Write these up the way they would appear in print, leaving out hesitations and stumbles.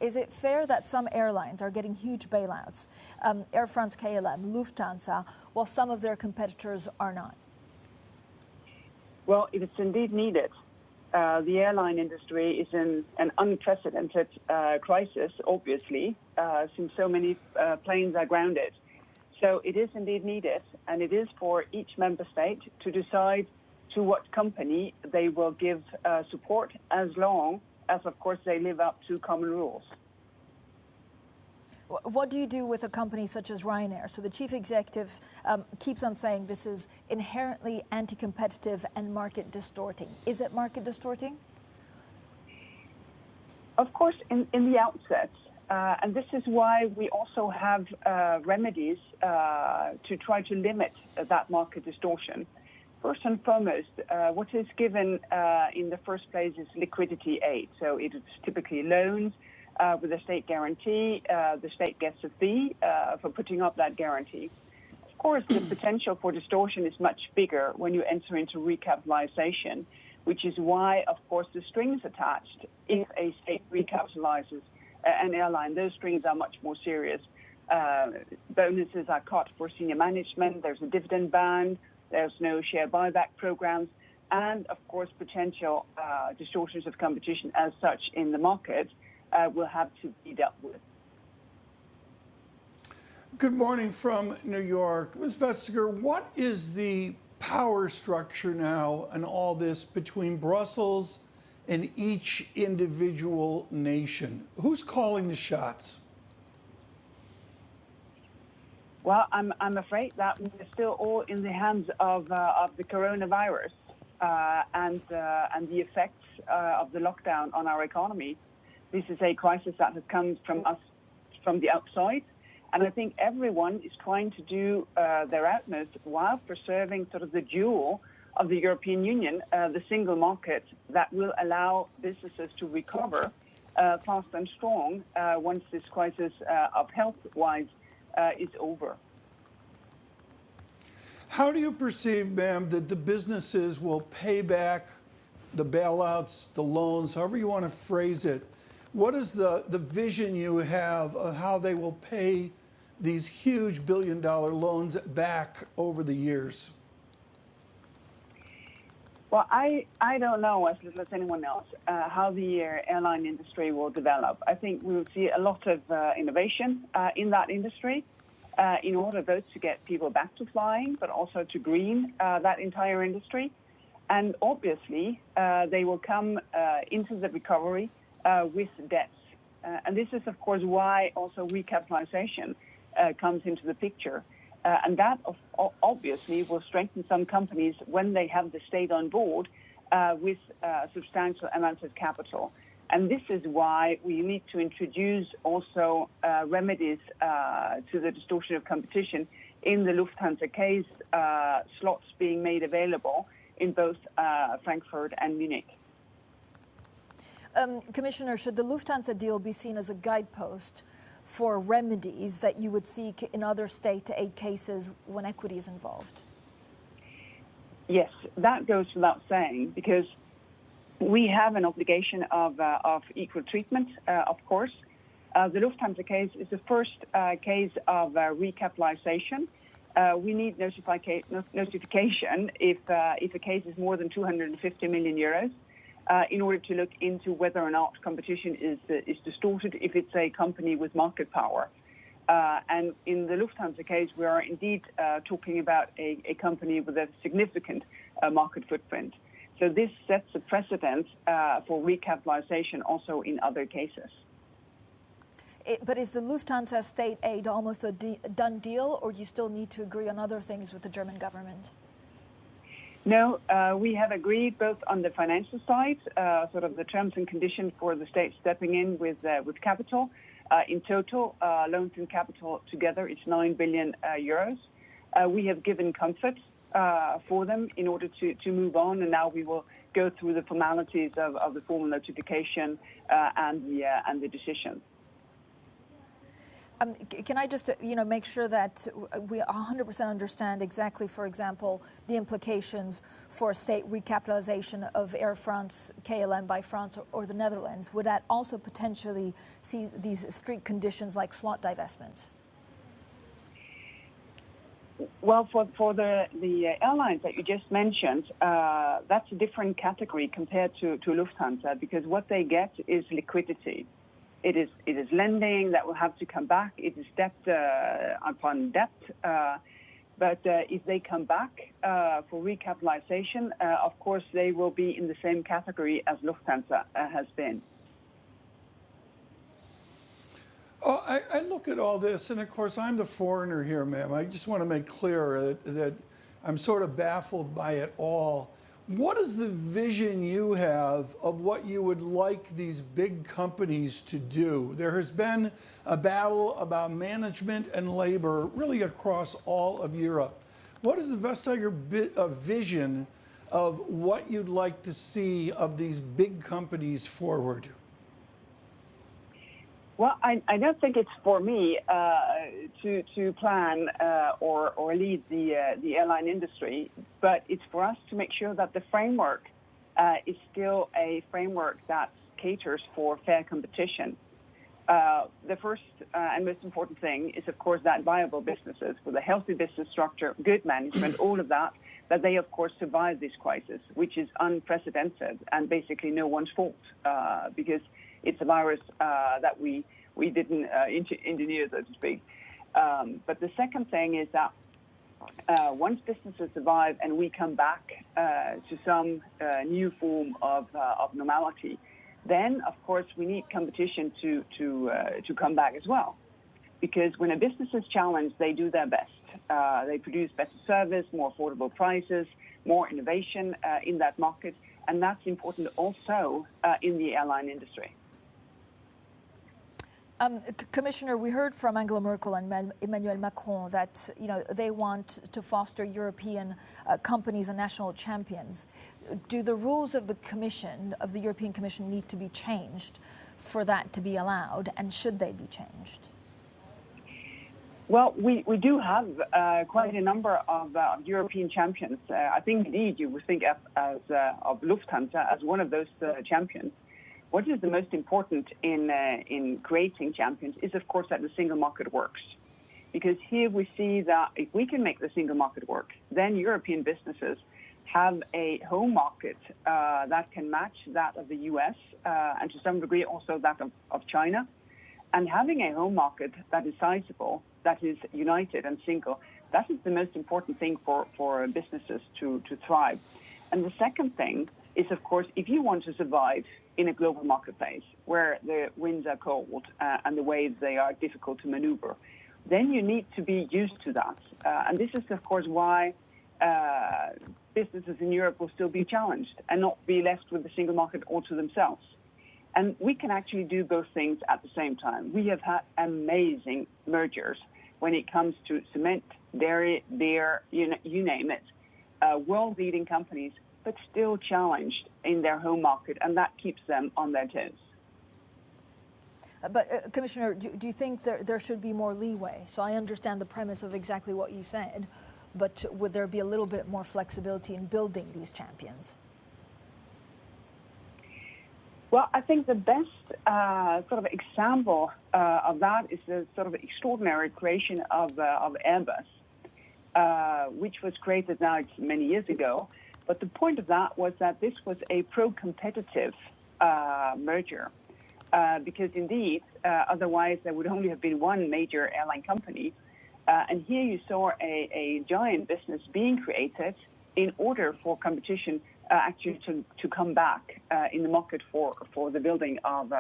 Is it fair that some airlines are getting huge bailouts, Air France, KLM, Lufthansa, while some of their competitors are not? Well, if it's indeed needed, the airline industry is in an unprecedented crisis, obviously, since so many planes are grounded. So it is indeed needed, and it is for each member state to decide to what company they will give support, as long as, of course, they live up to common rules. What do you do with a company such as Ryanair? So the chief executive keeps on saying this is inherently anti-competitive and market distorting. Is it market distorting? Of course, in the outset, and this is why we also have remedies to try to limit that market distortion. First and foremost, what is given in the first place is liquidity aid. So it is typically loans with a state guarantee. The state gets a fee for putting up that guarantee. Of course, the potential for distortion is much bigger when you enter into recapitalization, which is why, of course, the strings attached, if a state recapitalizes an airline, those strings are much more serious. Bonuses are cut for senior management. There's a dividend ban. There's no share buyback programs. And, of course, potential distortions of competition as such in the market will have to be dealt with. Good morning from New York. Ms. Vestager, what is the power structure now in all this between Brussels and each individual nation? Who's calling the shots? Well, I'm afraid that we're still all in the hands of the coronavirus and the effects of the lockdown on our economy. This is a crisis that has come from us from the outside, and I think everyone is trying to do their utmost while preserving sort of the jewel of the European Union, the single market that will allow businesses to recover fast and strong once this crisis of health-wise is over. How do you perceive, ma'am, that the businesses will pay back the bailouts, the loans, however you want to phrase it? What is the vision you have of how they will pay these huge billion-dollar loans back over the years? Well, I don't know, as little as anyone else, how the airline industry will develop. I think we will see a lot of innovation in that industry in order both to get people back to flying, but also to green that entire industry. And obviously, they will come into the recovery with debts. And this is, of course, why also recapitalization comes into the picture. And that obviously will strengthen some companies when they have the state on board with substantial amounts of capital. And this is why we need to introduce also remedies to the distortion of competition in the Lufthansa case, slots being made available in both Frankfurt and Munich. Commissioner, should the Lufthansa deal be seen as a guidepost for remedies that you would seek in other state aid cases when equity is involved? Yes, that goes without saying, because we have an obligation of equal treatment, of course. The Lufthansa case is the first case of recapitalization. We need notification if a case is more than 250 million euros. In order to look into whether or not competition is distorted if it's a company with market power. And in the Lufthansa case, we are indeed talking about a company with a significant market footprint. So this sets a precedent for recapitalization also in other cases. But is the Lufthansa state aid almost a done deal, or do you still need to agree on other things with the German government? No, we have agreed both on the financial side, sort of the terms and conditions for the state stepping in with capital. In total, loans and capital together, it's 9 billion euros. We have given comfort for them in order to move on, and now we will go through the formalities of the formal notification and the decision. Can I just, make sure that we 100% understand exactly, for example, the implications for state recapitalization of Air France, KLM by France, or the Netherlands? Would that also potentially see these strict conditions like slot divestments? Well, for the airlines that you just mentioned, that's a different category compared to Lufthansa, because what they get is liquidity. It is lending that will have to come back. It is debt upon debt. But if they come back for recapitalization, of course, they will be in the same category as Lufthansa has been. Oh, I look at all this, and of course, I'm the foreigner here, ma'am. I just want to make clear that I'm sort of baffled by it all. What is the vision you have of what you would like these big companies to do? There has been a battle about management and labor really across all of Europe. What is the Vestager vision of what you'd like to see of these big companies forward? Well, I don't think it's for me to plan or lead the airline industry, but it's for us to make sure that the framework is still a framework that caters for fair competition. The first and most important thing is, of course, that viable businesses with a healthy business structure, good management, all of that they, of course, survive this crisis, which is unprecedented and basically no one's fault because it's a virus that we didn't engineer, so to speak. But the second thing is that once businesses survive and we come back to some new form of normality, then, of course, we need competition to come back as well. Because when a business is challenged, they do their best. They produce better service, more affordable prices, more innovation in that market. And that's important also in the airline industry. Commissioner, we heard from Angela Merkel and Emmanuel Macron that they want to foster European companies and national champions. Do the rules of the Commission, of the European Commission, need to be changed for that to be allowed, and should they be changed? Well, we do have quite a number of European champions. I think indeed you would think of Lufthansa as one of those champions. What is the most important in creating champions is, of course, that the single market works. Because here we see that if we can make the single market work, then European businesses have a home market that can match that of the US and to some degree also that of China. And having a home market that is sizable, that is united and single, that is the most important thing for businesses to thrive. And the second thing is, of course, if you want to survive in a global marketplace where the winds are cold and the waves, they are difficult to maneuver, then you need to be used to that. And this is, of course, why businesses in Europe will still be challenged and not be left with the single market all to themselves. And we can actually do both things at the same time. We have had amazing mergers when it comes to cement, dairy, beer, you name it, world-leading companies, but still challenged in their home market, and that keeps them on their toes. But Commissioner, do you think there should be more leeway? So I understand the premise of exactly what you said, but would there be a little bit more flexibility in building these champions? Well, I think the best sort of example of that is the sort of extraordinary creation of Airbus, which was created now many years ago. But the point of that was that this was a pro-competitive merger, because indeed, otherwise there would only have been one major airline company. And here you saw a giant business being created in order for competition actually to come back in the market for the building of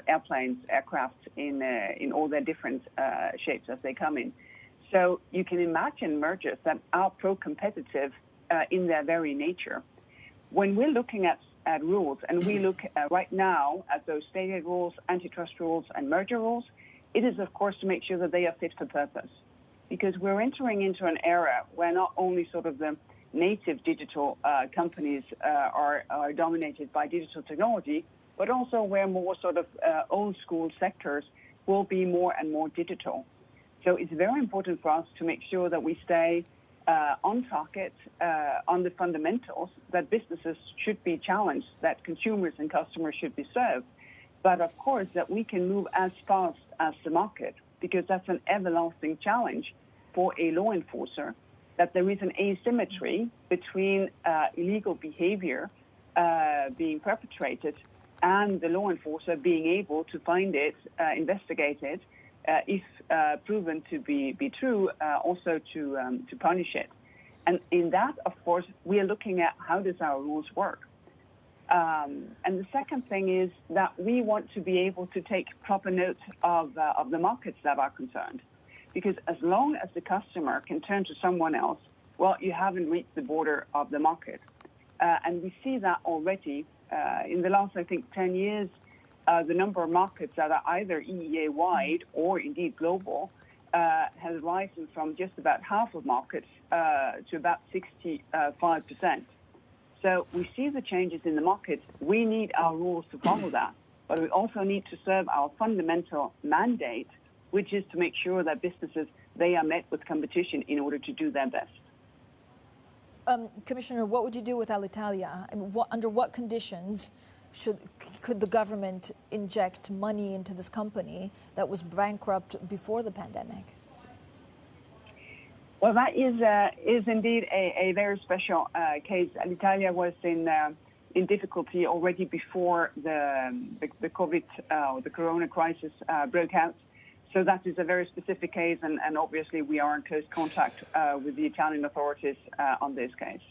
airplanes, aircraft in all their different shapes as they come in. So you can imagine mergers that are pro-competitive in their very nature. When we're looking at rules, and we look right now at those state aid rules, antitrust rules, and merger rules, it is, of course, to make sure that they are fit for purpose. Because we're entering into an era where not only sort of the native digital companies are dominated by digital technology, but also where more sort of old school sectors will be more and more digital. So it's very important for us to make sure that we stay on target on the fundamentals, that businesses should be challenged, that consumers and customers should be served. But of course, that we can move as fast as the market, because that's an everlasting challenge for a law enforcer, that there is an asymmetry between illegal behavior being perpetrated and the law enforcer being able to find it, investigate it, if proven to be true, also to punish it. And in that, of course, we are looking at how does our rules work. And the second thing is that we want to be able to take proper note of the markets that are concerned. Because as long as the customer can turn to someone else, well, you haven't reached the border of the market. And we see that already in the last, I think, 10 years, the number of markets that are either EEA-wide or indeed global has risen from just about half of markets to about 65%. So we see the changes in the market. We need our rules to follow that, but we also need to serve our fundamental mandate, which is to make sure that businesses, they are met with competition in order to do their best. Commissioner, what would you do with Alitalia? I mean, under what conditions could the government inject money into this company that was bankrupt before the pandemic? Well, that is indeed a very special case. Alitalia was in difficulty already before the COVID or the Corona crisis broke out. So that is a very specific case, and obviously we are in close contact with the Italian authorities on this case.